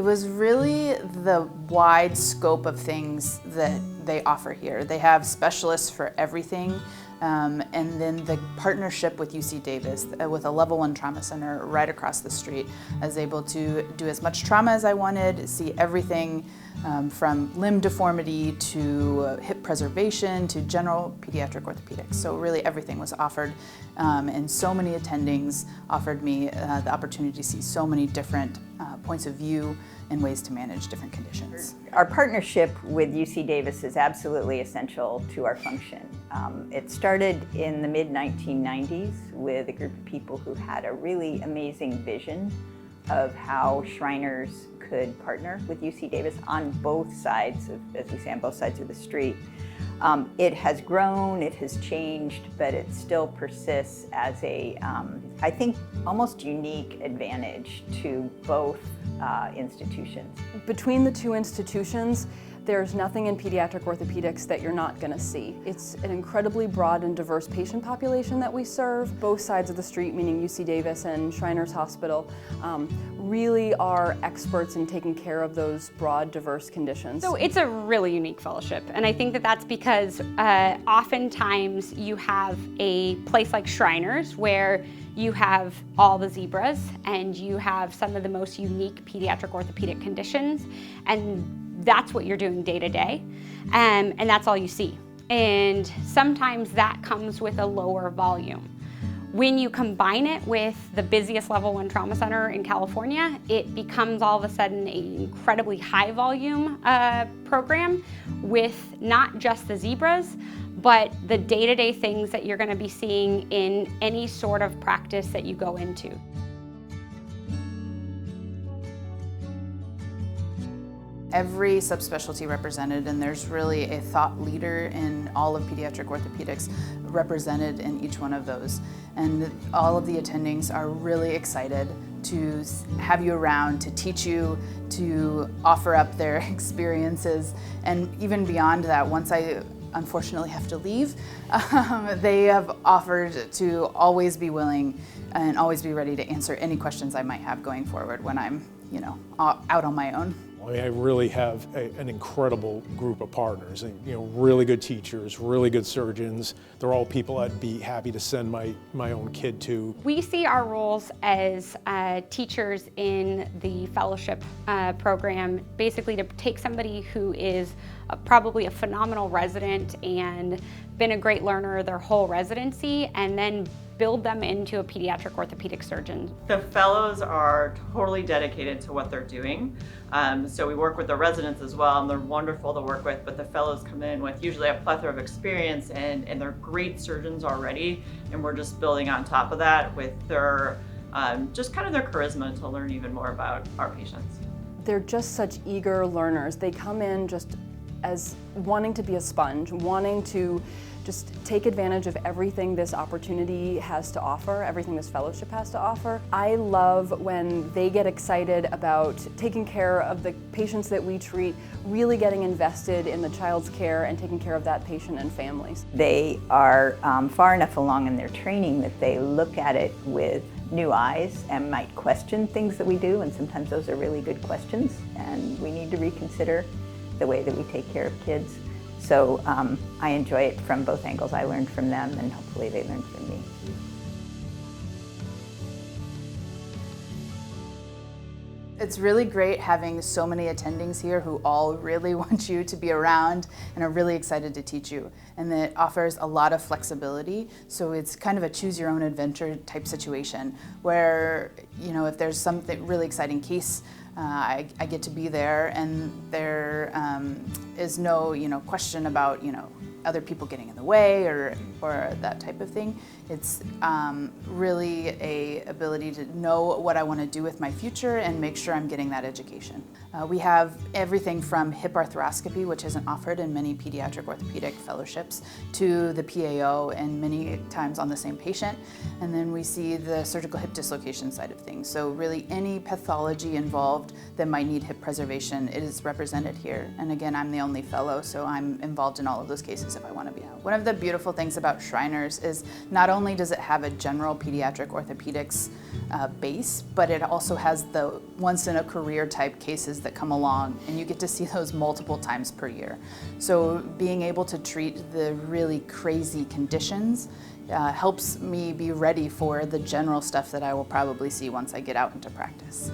It was really the wide scope of things that they offer here. They have specialists for everything, and then the partnership with UC Davis with a level 1 trauma center right across the street. I was able to do as much trauma as I wanted, see everything from limb deformity to hip preservation to general pediatric orthopedics. So really everything was offered, and so many attendings offered me the opportunity to see so many different points of view and ways to manage different conditions. Our partnership with UC Davis is absolutely essential to our function. It started in the mid-1990s with a group of people who had a really amazing vision of how Shriners could partner with UC Davis on both sides of, as we say, on both sides of the street. It has grown, it has changed, but it still persists as a, I think, almost unique advantage to both institutions. Between the two institutions, there's nothing in pediatric orthopedics that you're not going to see. It's an incredibly broad and diverse patient population that we serve. Both sides of the street, meaning UC Davis and Shriners Hospital, really are experts in taking care of those broad, diverse conditions. So it's a really unique fellowship, and I think that that's because oftentimes you have a place like Shriners where you have all the zebras and you have some of the most unique pediatric orthopedic conditions, and that's what you're doing day to day, and that's all you see. And sometimes that comes with a lower volume. When you combine it with the busiest level 1 trauma center in California, it becomes all of a sudden an incredibly high volume program with not just the zebras, but the day-to-day things that you're going to be seeing in any sort of practice that you go into. Every subspecialty represented, and there's really a thought leader in all of pediatric orthopedics represented in each one of those. And all of the attendings are really excited to have you around, to teach you, to offer up their experiences. And even beyond that, once I unfortunately have to leave, they have offered to always be willing and always be ready to answer any questions I might have going forward when I'm, out on my own. I mean, I really have an incredible group of partners, and really good teachers, really good surgeons. They're all people I'd be happy to send my own kid to. We see our roles as teachers in the fellowship program, basically to take somebody who is probably a phenomenal resident and been a great learner their whole residency, and then build them into a pediatric orthopedic surgeon. The fellows are totally dedicated to what they're doing. So we work with the residents as well, and they're wonderful to work with, but the fellows come in with usually a plethora of experience, and they're great surgeons already, and we're just building on top of that with their, just kind of their charisma to learn even more about our patients. They're just such eager learners. They come in just as wanting to be a sponge, wanting to just take advantage of everything this opportunity has to offer, everything this fellowship has to offer. I love when they get excited about taking care of the patients that we treat, really getting invested in the child's care and taking care of that patient and families. They are far enough along in their training that they look at it with new eyes and might question things that we do, and sometimes those are really good questions, and we need to reconsider the way that we take care of kids. So I enjoy it from both angles. I learned from them, and hopefully they learned from me. It's really great having so many attendings here who all really want you to be around and are really excited to teach you. And it offers a lot of flexibility, so it's kind of a choose your own adventure type situation where, if there's something really exciting case, I get to be there, and there is no question about other people getting in the way or that type of thing. It's really a ability to know what I want to do with my future and make sure I'm getting that education. We have everything from hip arthroscopy, which isn't offered in many pediatric orthopedic fellowships, to the PAO, and many times on the same patient. And then we see the surgical hip dislocation side of things. So really any pathology involved that might need hip preservation is represented here. And again, I'm the only fellow, so I'm involved in all of those cases surgeries if I want to be out. One of the beautiful things about Shriners is not only does it have a general pediatric orthopedics base, but it also has the once-in-a-career type cases that come along, and you get to see those multiple times per year. So being able to treat the really crazy conditions helps me be ready for the general stuff that I will probably see once I get out into practice.